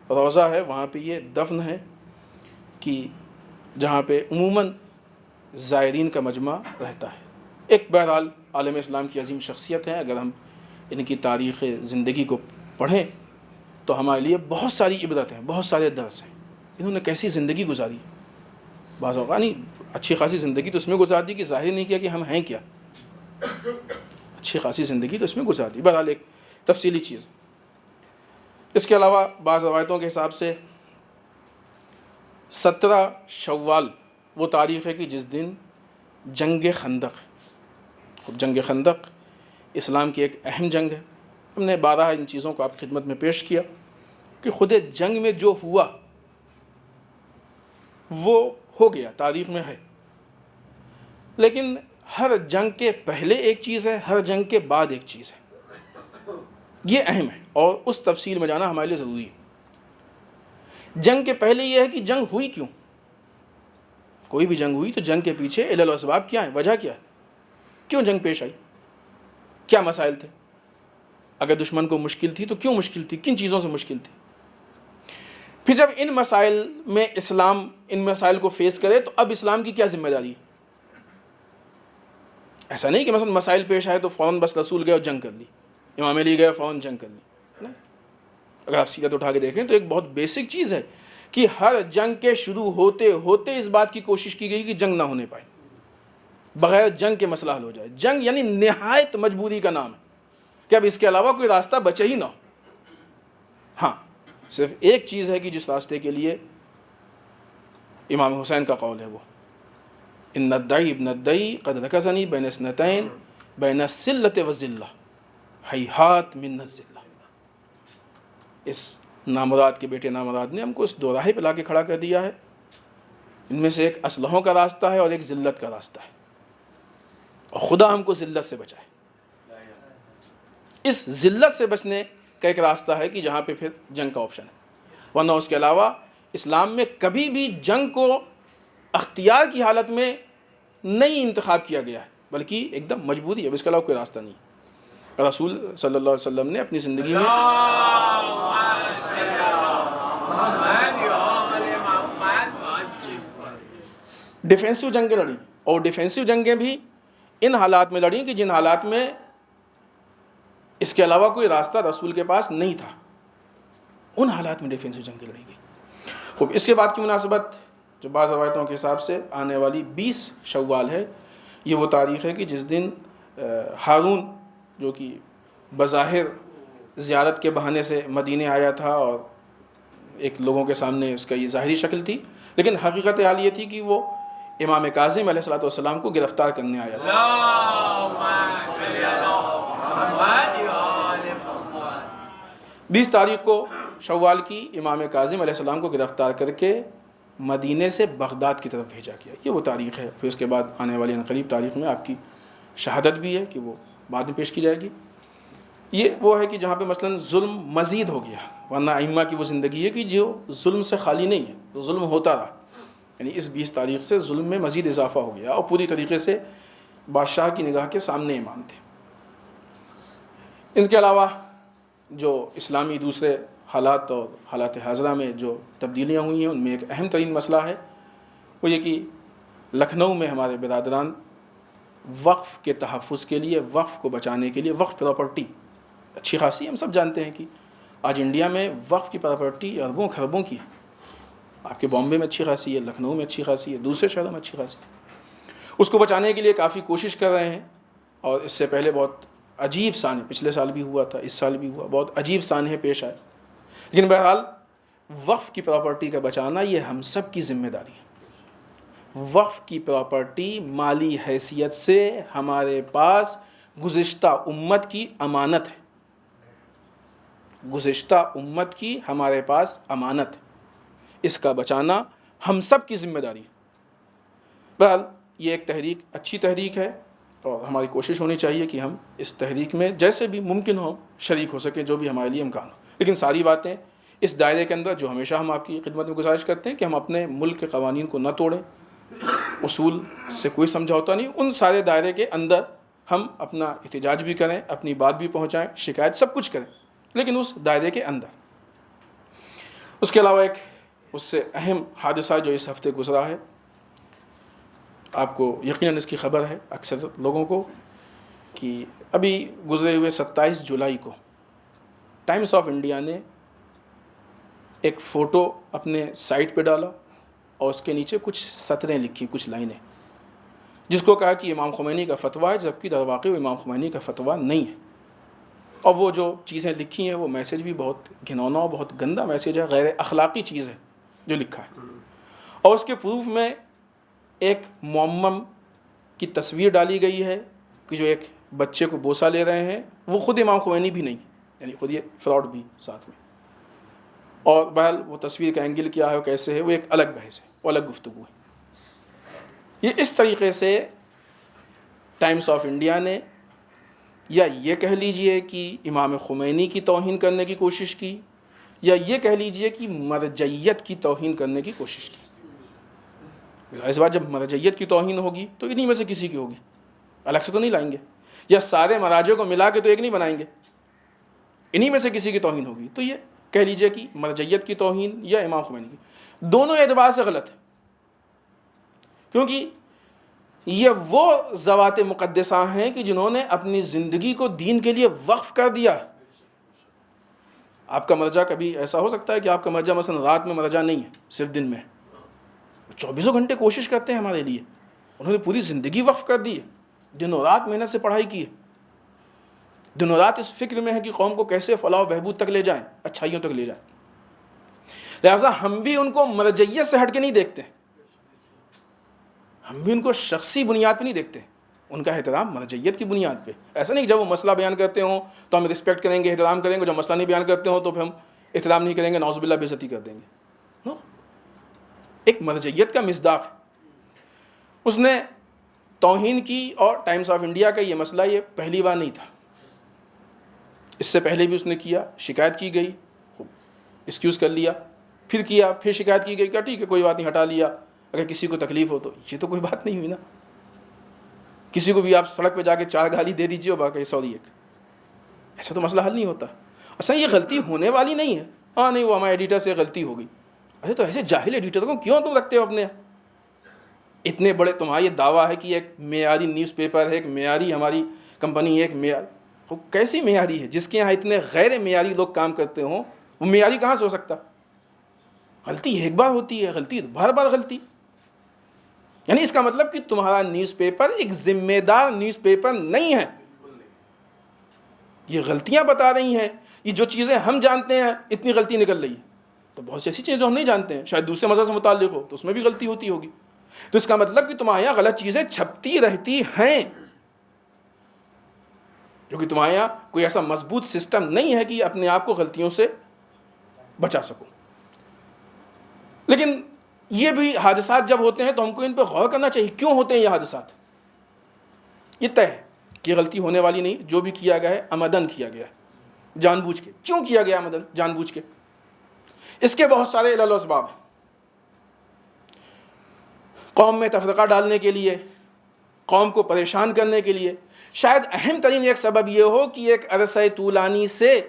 Speaker 2: روضہ ہے، وہاں پہ یہ دفن ہے، کہ جہاں پہ عموماً زائرین کا مجمع رہتا ہے. ایک بہرحال عالم اسلام کی عظیم شخصیت ہے. اگر ہم ان کی تاریخ زندگی کو پڑھیں تو ہمارے لیے بہت ساری عبرت ہیں، بہت سارے درس ہیں. انہوں نے کیسی زندگی گزاری، بعض اوقات نہیں اچھی خاصی زندگی تو اس میں گزار دی کہ ظاہر نہیں کیا کہ ہم ہیں کیا، اچھی خاصی زندگی تو اس میں گزار دی. بہرحال ایک تفصیلی چیز. اس کے علاوہ بعض روایتوں کے حساب سے 17 شوال وہ تاریخ ہے کہ جس دن جنگ خندق ہے. خود جنگ خندق اسلام کی ایک اہم جنگ ہے. ہم نے 12 ان چیزوں کو آپ کی خدمت میں پیش کیا کہ خود جنگ میں جو ہوا وہ ہو گیا، تاریخ میں ہے. لیکن ہر جنگ کے پہلے ایک چیز ہے، ہر جنگ کے بعد ایک چیز ہے. یہ اہم ہے اور اس تفصیل میں جانا ہمارے لیے ضروری ہے. جنگ کے پہلے یہ ہے کہ جنگ ہوئی کیوں. کوئی بھی جنگ ہوئی تو جنگ کے پیچھے علل و اسباب کیا ہیں، وجہ کیا ہے، کیوں جنگ پیش آئی، کیا مسائل تھے. اگر دشمن کو مشکل تھی تو کیوں مشکل تھی، کن چیزوں سے مشکل تھی. پھر جب ان مسائل میں اسلام ان مسائل کو فیس کرے تو اب اسلام کی کیا ذمہ داری ہے. ایسا نہیں کہ مثلا مسائل پیش آئے تو فوراً بس رسول گئے اور جنگ کر لی، امام علی گئے فوراً جنگ کر لی. نہیں، اگر آپ سیرت اٹھا کے دیکھیں تو ایک بہت بیسک چیز ہے کہ ہر جنگ کے شروع ہوتے ہوتے اس بات کی کوشش کی گئی کہ جنگ نہ ہونے پائے، بغیر جنگ کے مسئلہ حل ہو جائے. جنگ یعنی نہایت مجبوری کا نام ہے کہ اب اس کے علاوہ کوئی راستہ بچے ہی نہ ہو. ہاں، صرف ایک چیز ہے کہ جس راستے کے لیے امام حسین کا قول ہے، وہ ان الدعی ابن الدعی قد رکزنی بین اثنتین بین السلۃ والذلہ ہیہات من الذلہ. اس نامراد کے بیٹے نامراد نے ہم کو اس دو راہے پہ لا کے کھڑا کر دیا ہے. ان میں سے ایک اسلحوں کا راستہ ہے اور ایک ذلت کا راستہ ہے، اور خدا ہم کو ذلت سے بچائے. اس ذلت سے بچنے کا ایک راستہ ہے کہ جہاں پہ پھر جنگ کا آپشن ہے، ورنہ اس کے علاوہ اسلام میں کبھی بھی جنگ کو اختیار کی حالت میں نہیں انتخاب کیا گیا ہے، بلکہ ایک دم مجبوری ہے، اس کے علاوہ کوئی راستہ نہیں ہے۔ رسول صلی اللہ علیہ وسلم نے اپنی زندگی میں ڈیفینسو جنگیں لڑیں، اور ڈیفینسو جنگیں بھی ان حالات میں لڑیں کہ جن حالات میں اس کے علاوہ کوئی راستہ رسول کے پاس نہیں تھا، ان حالات میں ڈیفینسو جنگیں لڑی گئی۔ خوب، اس کے بعد کی مناسبت جو بعض روایتوں کے حساب سے آنے والی 20 شوال ہے، یہ وہ تاریخ ہے کہ جس دن ہارون جو کہ بظاہر زیارت کے بہانے سے مدینے آیا تھا، اور ایک لوگوں کے سامنے اس کا یہ ظاہری شکل تھی، لیکن حقیقت حال یہ تھی کہ وہ امام کاظم علیہ السلام کو گرفتار کرنے آیا تھا۔ 20 تاریخ کو شوال کی امام کاظم علیہ السلام کو گرفتار کر کے مدینے سے بغداد کی طرف بھیجا گیا، یہ وہ تاریخ ہے۔ پھر اس کے بعد آنے والی قریب تاریخ میں آپ کی شہادت بھی ہے کہ وہ بعد میں پیش کی جائے گی۔ یہ وہ ہے کہ جہاں پہ مثلا ظلم مزید ہو گیا، ورنہ ائمہ کی وہ زندگی ہے کہ جو ظلم سے خالی نہیں ہے، تو ظلم ہوتا رہا، یعنی اس 20 تاریخ سے ظلم میں مزید اضافہ ہو گیا، اور پوری طریقے سے بادشاہ کی نگاہ کے سامنے امام تھے۔ ان کے علاوہ جو اسلامی دوسرے حالات اور حالات حاضرہ میں جو تبدیلیاں ہوئی ہیں، ان میں ایک اہم ترین مسئلہ ہے وہ یہ کہ لکھنؤ میں ہمارے برادران وقف کے تحفظ کے لیے، وقف کو بچانے کے لیے، وقف پراپرٹی اچھی خاصی، ہم سب جانتے ہیں کہ آج انڈیا میں وقف کی پراپرٹی اربوں خربوں کی ہے۔ آپ کے بامبے میں اچھی خاصی ہے، لکھنؤ میں اچھی خاصی ہے، دوسرے شہروں میں اچھی خاصی ہے۔ اس کو بچانے کے لیے کافی کوشش کر رہے ہیں، اور اس سے پہلے بہت عجیب سانحے، پچھلے سال بھی ہوا تھا، اس سال بھی ہوا، بہت عجیب سانحے پیش آئے، لیکن بہرحال وقف کی پراپرٹی کا بچانا یہ ہم سب کی ذمہ داری ہے۔ وقف کی پراپرٹی مالی حیثیت سے ہمارے پاس گزشتہ امت کی امانت ہے، گزشتہ امت کی ہمارے پاس امانت ہے، اس کا بچانا ہم سب کی ذمہ داری ہے۔ بہرحال یہ ایک تحریک اچھی تحریک ہے، اور ہماری کوشش ہونی چاہیے کہ ہم اس تحریک میں جیسے بھی ممکن ہو شریک ہو سکیں، جو بھی ہمارے لیے امکان ہو، لیکن ساری باتیں اس دائرے کے اندر جو ہمیشہ ہم آپ کی خدمت میں گزارش کرتے ہیں کہ ہم اپنے ملک کے قوانین کو نہ توڑیں، اصول سے کوئی سمجھوتا نہیں، ان سارے دائرے کے اندر ہم اپنا احتجاج بھی کریں، اپنی بات بھی پہنچائیں، شکایت سب کچھ کریں، لیکن اس دائرے کے اندر۔ اس کے علاوہ ایک اس سے اہم حادثہ جو اس ہفتے گزرا ہے، آپ کو یقیناً اس کی خبر ہے اکثر لوگوں کو، کہ ابھی گزرے ہوئے 27 جولائی کو ٹائمز آف انڈیا نے ایک فوٹو اپنے سائٹ پہ ڈالا، اور اس کے نیچے کچھ سطریں لکھی، کچھ لائنیں، جس کو کہا کہ امام خمینی کا فتویٰ ہے، جبکہ در واقع وہ امام خمینی کا فتویٰ نہیں ہے۔ اور وہ جو چیزیں لکھی ہیں وہ میسیج بھی بہت گھنونا اور بہت گندا میسیج ہے، غیر اخلاقی چیز ہے جو لکھا ہے، اور اس کے پروف میں ایک معمم کی تصویر ڈالی گئی ہے کہ جو ایک بچے کو بوسہ لے رہے ہیں، وہ خود امام خمینی بھی نہیں، یعنی خود یہ فراڈ بھی ساتھ میں۔ اور بہرحال وہ تصویر کا اینگل کیا ہے، کیسے ہے، وہ ایک الگ بحث ہے، وہ الگ گفتگو ہے۔ یہ اس طریقے سے ٹائمز آف انڈیا نے، یا یہ کہہ لیجئے کہ امام خمینی کی توہین کرنے کی کوشش کی، یا یہ کہہ لیجئے کہ مرجعیت کی توہین کرنے کی کوشش کی۔ اس بات جب مرجعیت کی توہین ہوگی تو انہی میں سے کسی کی ہوگی، الگ سے تو نہیں لائیں گے، یا سارے مراجع کو ملا کے تو ایک نہیں بنائیں گے، انہی میں سے کسی کی توہین ہوگی۔ تو یہ کہہ لیجئے کہ مرجعیت کی توہین یا امام خمینی کی، دونوں اعتبار سے غلط ہے، کیونکہ یہ وہ ذوات مقدسہ ہیں کہ جنہوں نے اپنی زندگی کو دین کے لیے وقف کر دیا۔ آپ کا مرجع کبھی ایسا ہو سکتا ہے کہ آپ کا مرجع مثلا رات میں مرجع نہیں ہے، صرف دن میں، 24 گھنٹے کوشش کرتے ہیں ہمارے لیے، انہوں نے پوری زندگی وقف کر دی ہے، دنوں رات محنت سے پڑھائی کی ہے، دنوں رات اس فکر میں ہے کہ قوم کو کیسے فلاح و بہبود تک لے جائیں، اچھائیوں تک لے جائیں۔ لہٰذا ہم بھی ان کو مرجعیت سے ہٹ کے نہیں دیکھتے، ہم بھی ان کو شخصی بنیاد پہ نہیں دیکھتے، ان کا احترام مرجعیت کی بنیاد پہ۔ ایسا نہیں کہ جب وہ مسئلہ بیان کرتے ہوں تو ہم رسپیکٹ کریں گے، احترام کریں گے، جب مسئلہ نہیں بیان کرتے ہوں تو پھر ہم احترام نہیں کریں گے، نعوذ باللہ بے عزتی کر دیں گے۔ ایک مرجعیت کا مصداق ہے، اس نے توہین کی، اور ٹائمز آف انڈیا کا یہ مسئلہ یہ پہلی بار نہیں تھا، اس سے پہلے بھی اس نے کیا، شکایت کی گئی، ایکسکیوز کر لیا، پھر کیا، پھر شکایت کی گئی، کیا ٹھیک ہے کوئی بات نہیں، ہٹا لیا، اگر کسی کو تکلیف ہو تو یہ تو کوئی بات نہیں ہوئی نا. کسی کو بھی آپ سڑک پہ جا کے 4 گالی دے دیجیے اور باقی سوری ایک، ایسا تو مسئلہ حل نہیں ہوتا. اصل یہ غلطی ہونے والی نہیں ہے، ہاں نہیں وہ ہمارے ایڈیٹر سے غلطی ہو گئی. ارے تو ایسے جاہل ایڈیٹر کو کیوں تم رکھتے ہو اپنے؟ اتنے بڑے تمہارا یہ دعویٰ ہے کہ ایک معیاری نیوز پیپر ہے، ایک معیاری ہماری کمپنی ہے، ایک معیار، وہ کیسی معیاری ہے؟ جس کے یہاں اتنے غیر معیاری لوگ کام کرتے ہوں وہ معیاری کہاں سے ہو سکتا؟ غلطی ایک بار ہوتی ہے، غلطی بار بار غلطی. یعنی اس کا مطلب کہ تمہارا نیوز پیپر ایک ذمہ دار نیوز پیپر نہیں ہے. یہ غلطیاں بتا رہی ہیں، یہ جو چیزیں ہم جانتے ہیں اتنی غلطی نکل رہی ہے. تو بہت سی ایسی چیزیں جو ہم نہیں جانتے ہیں، شاید دوسرے مذہب سے متعلق ہو تو اس میں بھی غلطی ہوتی ہوگی. تو اس کا مطلب کہ تمہارے یہاں غلط چیزیں چھپتی رہتی ہیں، جو کہ تمہارے یہاں کوئی ایسا مضبوط سسٹم نہیں ہے کہ اپنے آپ کو غلطیوں سے بچا سکو. لیکن یہ بھی حادثات جب ہوتے ہیں تو ہم کو ان پہ غور کرنا چاہیے، کیوں ہوتے ہیں یہ حادثات؟ یہ طے ہے کہ غلطی ہونے والی نہیں، جو بھی کیا گیا ہے عمدن کیا گیا ہے، جان بوجھ کے. کیوں کیا گیا عمدن، جان بوجھ کے؟ اس کے بہت سارے علل و اسباب ہیں. قوم میں تفرقہ ڈالنے کے لیے، قوم کو پریشان کرنے کے لیے. شاید اہم ترین ایک سبب یہ ہو کہ ایک عرصہ طولانی سے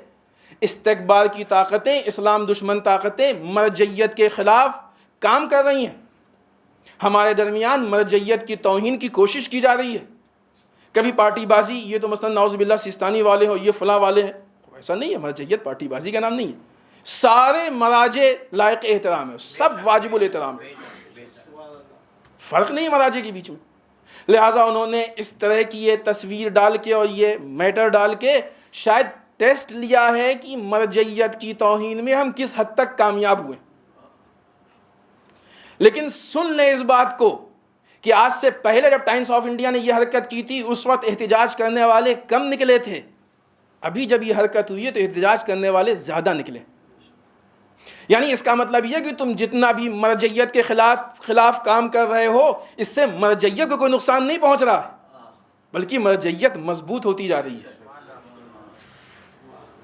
Speaker 2: استکبار کی طاقتیں، اسلام دشمن طاقتیں مرجعیت کے خلاف کام کر رہی ہیں. ہمارے درمیان مرجعیت کی توہین کی کوشش کی جا رہی ہے. کبھی پارٹی بازی، یہ تو مثلا نعوذ باللہ سیستانی والے ہو، یہ فلاں والے ہیں. ایسا نہیں ہے، مرجعیت پارٹی بازی کا نام نہیں ہے. سارے مراجع لائق احترام ہے، سب واجب الاحترام ہے، فرق نہیں ہے مراجع کے بیچ میں. لہٰذا انہوں نے اس طرح کی یہ تصویر ڈال کے اور یہ میٹر ڈال کے شاید ٹیسٹ لیا ہے کہ مرجعیت کی توہین میں ہم کس حد تک کامیاب ہوئے. لیکن سن لیں اس بات کو کہ آج سے پہلے جب ٹائمز آف انڈیا نے یہ حرکت کی تھی اس وقت احتجاج کرنے والے کم نکلے تھے. ابھی جب یہ حرکت ہوئی ہے تو احتجاج کرنے والے زیادہ نکلے. یعنی اس کا مطلب یہ کہ تم جتنا بھی مرجعیت کے خلاف کام کر رہے ہو، اس سے مرجعیت کو کوئی نقصان نہیں پہنچ رہا، بلکہ مرجعیت مضبوط ہوتی جا رہی ہے.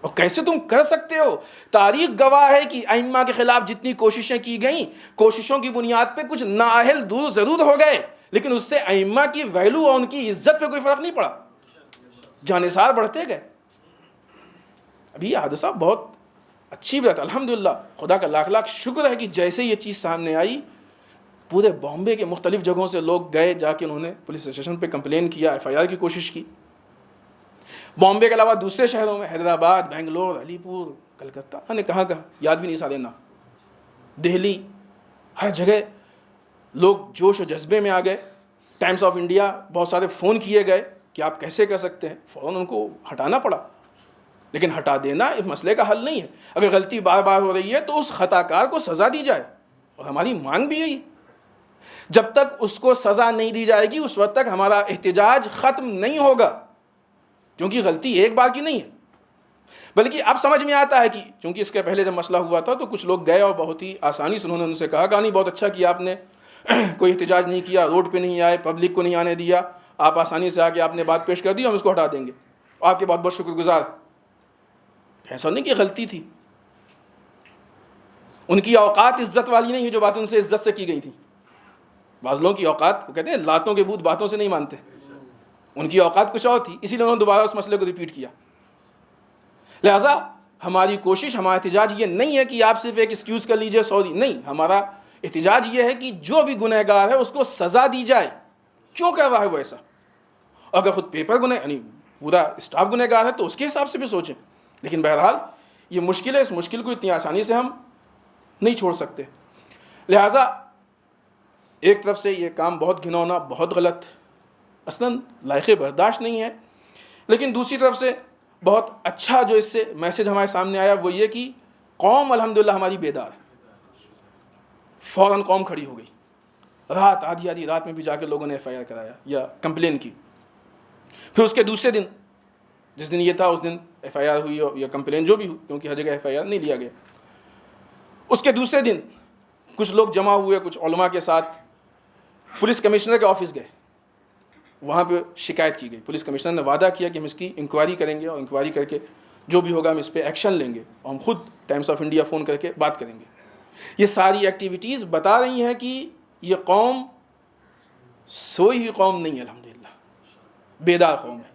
Speaker 2: اور کیسے تم کر سکتے ہو؟ تاریخ گواہ ہے کہ ائمہ کے خلاف جتنی کوششیں کی گئیں، کوششوں کی بنیاد پہ کچھ نااہل دور ضرور ہو گئے، لیکن اس سے ائمہ کی ویلو اور ان کی عزت پہ کوئی فرق نہیں پڑا، جانثار بڑھتے گئے. ابھی یہ حادثہ بہت اچھی بات، الحمدللہ خدا کا لاکھ لاکھ شکر ہے کہ جیسے یہ چیز سامنے آئی پورے بامبے کے مختلف جگہوں سے لوگ گئے، جا کے انہوں نے پولیس اسٹیشن پہ کمپلین کیا، FIR کی کوشش کی. بامبے کے علاوہ دوسرے شہروں میں حیدرآباد، بنگلور، علی پور، کلکتہ، نے کہاں یاد بھی نہیں سارے نا، دہلی، ہر جگہ لوگ جوش و جذبے میں آ گئے. ٹائمز آف انڈیا بہت سارے فون کیے گئے کہ آپ کیسے کر سکتے ہیں، فوراً ان کو ہٹانا پڑا. لیکن ہٹا دینا اس مسئلے کا حل نہیں ہے. اگر غلطی بار بار ہو رہی ہے تو اس خطا کار کو سزا دی جائے، اور ہماری مانگ بھی یہی. جب تک اس کو سزا نہیں دی جائے گی اس وقت تک ہمارا احتجاج ختم نہیں ہوگا، کیونکہ غلطی ایک بار کی نہیں ہے. بلکہ اب سمجھ میں آتا ہے کہ چونکہ اس کے پہلے جب مسئلہ ہوا تھا تو کچھ لوگ گئے اور بہت ہی آسانی سے انہوں نے ان سے کہا کہ نہیں بہت اچھا کیا آپ نے، کوئی احتجاج نہیں کیا، روڈ پہ نہیں آئے، پبلک کو نہیں آنے دیا، آپ آسانی سے آ کے آپ نے بات پیش کر دی، ہم اس کو ہٹا دیں گے، آپ کے بہت بہت شکر گزار. ایسا نہیں کہ غلطی تھی، ان کی اوقات عزت والی نہیں ہے جو باتیں ان سے عزت سے کی گئی تھیں. بعض لوگوں کی اوقات، وہ کہتے ہیں لاتوں کے بھوت باتوں سے نہیں مانتے، ان کی اوقات کچھ اور تھی، اسی لیے انہوں نے دوبارہ اس مسئلے کو ریپیٹ کیا. لہٰذا ہماری کوشش، ہمارا احتجاج یہ نہیں ہے کہ آپ صرف ایک ایکسکیوز کر لیجئے سوری، نہیں، ہمارا احتجاج یہ ہے کہ جو بھی گنہگار ہے اس کو سزا دی جائے. کیوں کر رہا ہے وہ ایسا؟ اگر خود پیپر یعنی پورا اسٹاف گنہگار ہے تو اس کے حساب سے بھی سوچیں. لیکن بہرحال یہ مشکل ہے، اس مشکل کو اتنی آسانی سے ہم نہیں چھوڑ سکتے. لہٰذا ایک طرف سے یہ کام بہت گھنونا، بہت غلط، اصلاً لائق برداشت نہیں ہے. لیکن دوسری طرف سے بہت اچھا جو اس سے میسج ہمارے سامنے آیا وہ یہ کہ قوم الحمدللہ ہماری بیدار ہے. فوراً قوم کھڑی ہو گئی، رات آدھی رات میں بھی جا کے لوگوں نے FIR کرایا یا کمپلین کی. پھر اس کے دوسرے دن، جس دن یہ تھا اس دن FIR ہوئی یا کمپلین جو بھی ہوئی، کیونکہ ہر جگہ FIR نہیں لیا گیا. اس کے دوسرے دن کچھ لوگ جمع ہوئے، کچھ علماء کے ساتھ پولیس کمشنر کے آفس گئے. وہاں پہ شکایت کی گئی. پولیس کمشنر نے وعدہ کیا کہ ہم اس کی انکوائری کریں گے اور انکوائری کر کے جو بھی ہوگا ہم اس پہ ایکشن لیں گے اور ہم خود ٹائمس آف انڈیا فون کر کے بات کریں گے. یہ ساری ایکٹیویٹیز بتا رہی ہیں کہ یہ قوم سوئی ہوئی قوم نہیں ہے، الحمدللہ بیدار قوم ہے.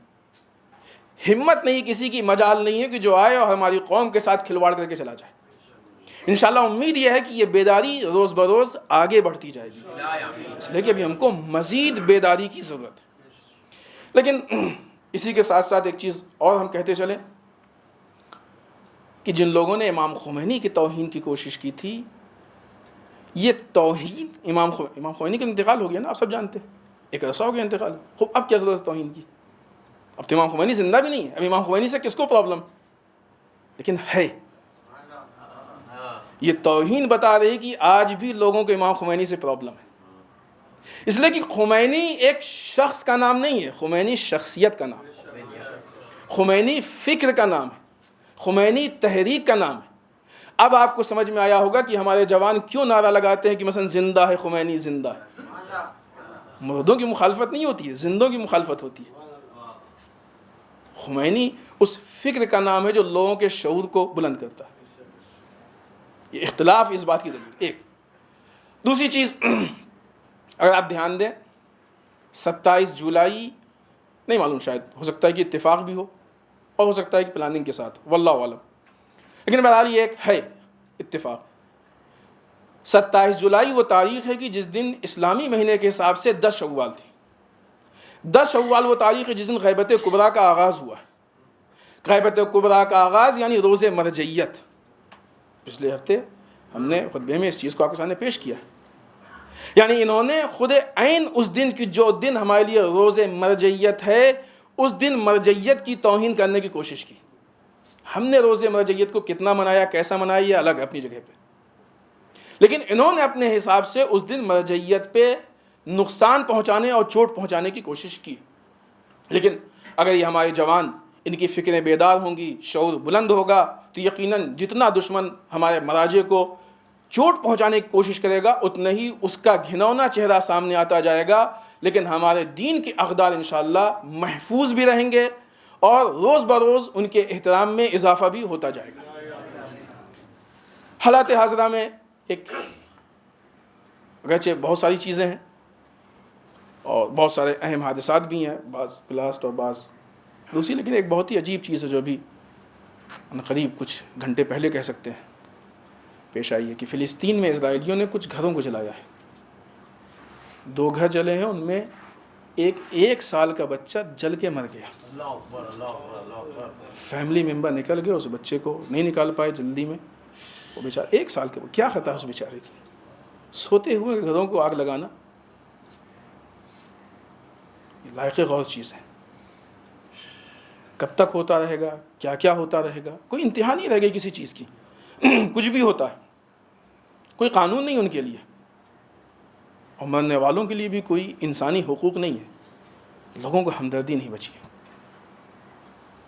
Speaker 2: ہمت نہیں کسی کی، مجال نہیں ہے کہ جو آئے اور ہماری قوم کے ساتھ کھلواڑ کر کے چلا جائے. انشاءاللہ امید یہ ہے کہ یہ بیداری روز بروز آگے بڑھتی جائے گی، اس لیے کہ ابھی ہم کو مزید بیداری کی ضرورت ہے. لیکن اسی کے ساتھ ساتھ ایک چیز اور ہم کہتے چلیں کہ جن لوگوں نے امام خمینی کی توہین کی کوشش کی تھی، یہ توہین امام خمینی کا انتقال ہو گیا نا، آپ سب جانتے ہیں، ایک عرصہ ہو گیا انتقال. خوب اب کیا ضرورت ہے توہین کی؟ اب تو امام خمینی زندہ بھی نہیں ہے، اب امام خمینی سے کس کو پرابلم؟ لیکن ہے یہ توہین بتا رہی کہ آج بھی لوگوں کو امام خمینی سے پرابلم ہے. اس لیے کہ خمینی ایک شخص کا نام نہیں ہے، خمینی شخصیت کا نام ہے، خمینی فکر کا نام ہے، خمینی تحریک کا نام ہے. اب آپ کو سمجھ میں آیا ہوگا کہ ہمارے جوان کیوں نعرہ لگاتے ہیں کہ مثلا زندہ ہے خمینی، زندہ ہے. مردوں کی مخالفت نہیں ہوتی ہے، زندوں کی مخالفت ہوتی ہے. خمینی اس فکر کا نام ہے جو لوگوں کے شعور کو بلند کرتا ہے. یہ اختلاف اس بات کی دلیل ایک. دوسری چیز اگر آپ دھیان دیں، 27 جولائی نہیں معلوم، شاید ہو سکتا ہے کہ اتفاق بھی ہو اور ہو سکتا ہے کہ پلاننگ کے ساتھ، واللہ عالم، لیکن بہرحال یہ ایک ہے اتفاق. 27 جولائی وہ تاریخ ہے کہ جس دن اسلامی مہینے کے حساب سے 10 شوال تھی. 10 شوال وہ تاریخ ہے جس دن غیبت کبریٰ کا آغاز ہوا ہے. غیبت کبریٰ کا آغاز یعنی روز مرجعیت. پچھلے ہفتے ہم نے خطبے میں اس چیز کو آپ کے سامنے پیش کیا، یعنی انہوں نے خود عین اس دن کی جو دن ہمارے لیے روز مرجعیت ہے، اس دن مرجعیت کی توہین کرنے کی کوشش کی. ہم نے روز مرجعیت کو کتنا منایا، کیسا منایا، یہ الگ ہے اپنی جگہ پہ، لیکن انہوں نے اپنے حساب سے اس دن مرجعیت پہ نقصان پہنچانے اور چوٹ پہنچانے کی کوشش کی. لیکن اگر یہ ہمارے جوان، ان کی فکریں بیدار ہوں گی، شعور بلند ہوگا، تو یقیناً جتنا دشمن ہمارے مراجع کو چوٹ پہنچانے کی کوشش کرے گا اتنا ہی اس کا گھنونا چہرہ سامنے آتا جائے گا. لیکن ہمارے دین کی اقدار انشاءاللہ محفوظ بھی رہیں گے اور روز بروز ان کے احترام میں اضافہ بھی ہوتا جائے گا. حالات حاضرہ میں ایک اگرچہ بہت ساری چیزیں ہیں اور بہت سارے اہم حادثات بھی ہیں، بعض بلاسٹ اور بعض دوسری، لیکن ایک بہت ہی عجیب چیز ہے جو بھی قریب کچھ گھنٹے پہلے کہہ سکتے ہیں پیش آئی ہے کہ فلسطین میں اسرائیلیوں نے کچھ گھروں کو جلایا ہے. 2 گھر جلے ہیں، ان میں ایک سال کا بچہ جل کے مر گیا. فیملی ممبر نکل گئے، اس بچے کو نہیں نکال پائے جلدی میں. وہ بیچارہ 1 سال کے، کیا خطا اس بیچارے کی؟ سوتے ہوئے گھروں کو آگ لگانا یہ لائق غور چیز ہے. کب تک ہوتا رہے گا، کیا کیا ہوتا رہے گا، کوئی انتہا نہیں رہ گئی کسی چیز کی. کچھ بھی ہوتا ہے، کوئی قانون نہیں ان کے لیے، اور مرنے والوں کے لیے بھی کوئی انسانی حقوق نہیں ہے. لوگوں کو ہمدردی نہیں بچی.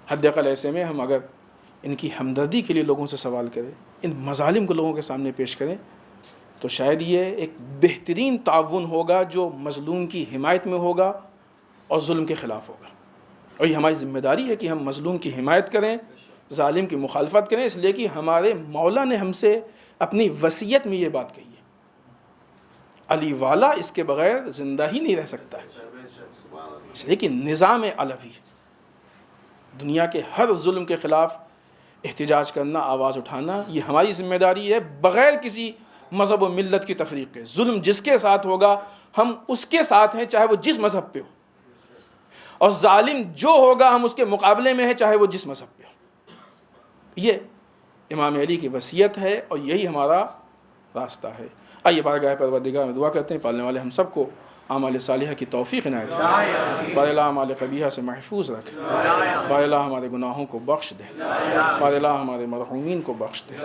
Speaker 2: حد اقل ایسے میں ہم اگر ان کی ہمدردی کے لیے لوگوں سے سوال کریں، ان مظالم کو لوگوں کے سامنے پیش کریں، تو شاید یہ ایک بہترین تعاون ہوگا جو مظلوم کی حمایت میں ہوگا اور ظلم کے خلاف ہوگا. اور یہ ہماری ذمہ داری ہے کہ ہم مظلوم کی حمایت کریں، ظالم کی مخالفت کریں، اس لیے کہ ہمارے مولا نے ہم سے اپنی وصیت میں یہ بات کہی ہے، علی والا اس کے بغیر زندہ ہی نہیں رہ سکتا ہے. اس لیے کہ نظام علوی، دنیا کے ہر ظلم کے خلاف احتجاج کرنا، آواز اٹھانا، یہ ہماری ذمہ داری ہے بغیر کسی مذہب و ملت کی تفریق کے. ظلم جس کے ساتھ ہوگا ہم اس کے ساتھ ہیں، چاہے وہ جس مذہب پہ ہو، اور ظالم جو ہوگا ہم اس کے مقابلے میں ہیں، چاہے وہ جس مذہب پہ ہو. یہ امام علی کی وصیت ہے اور یہی ہمارا راستہ ہے. آئیے بارگاہ پروردگار میں دعا کرتے ہیں پالنے والے ہم سب کو اعمال صالحہ کی توفیق عنایت فرمائے. بار الہ اعمال قبیحہ سے محفوظ رکھے. بار الہ ہمارے گناہوں کو بخش دے. بار الہ ہمارے مرحومین کو بخش دے.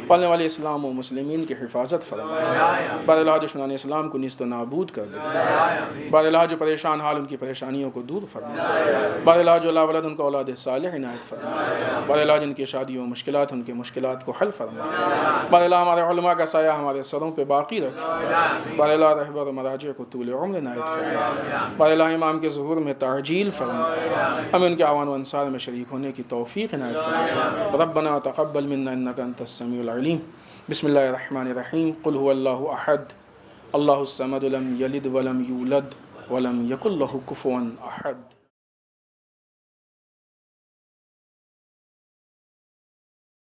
Speaker 2: پالنے والے اسلام و مسلمین کی حفاظت فرمائے. بار الہ دشمنان اسلام کو نیست و نابود کر دے. بار الہ جو پریشان حال ان کی پریشانیوں کو دور فرمائے. بار الہ جو لا ولد ان کو اولاد صالح عنایت فرمائے. بار الہ جن کی شادیوں مشکلات ان کے مشکلات کو حل فرمائے. بار الہ ہمارے علماء کا سایہ ہمارے سروں پہ باقی رکھے. بار الہ رہبر و مراجع کو طول عمر عنایت فرما، بارہ امام کے ظہور میں تعجیل فرما، ہمیں ان کے اعوان و انصار میں شریک ہونے کی توفیق عنایت فرما۔ ربنا تقبل منا انک انت السمیع العلیم۔ بسم اللہ الرحمن الرحیم۔ قل هو اللہ احد اللہ الصمد لم یلد ولم یولد ولم یکن لہ کفوا احد۔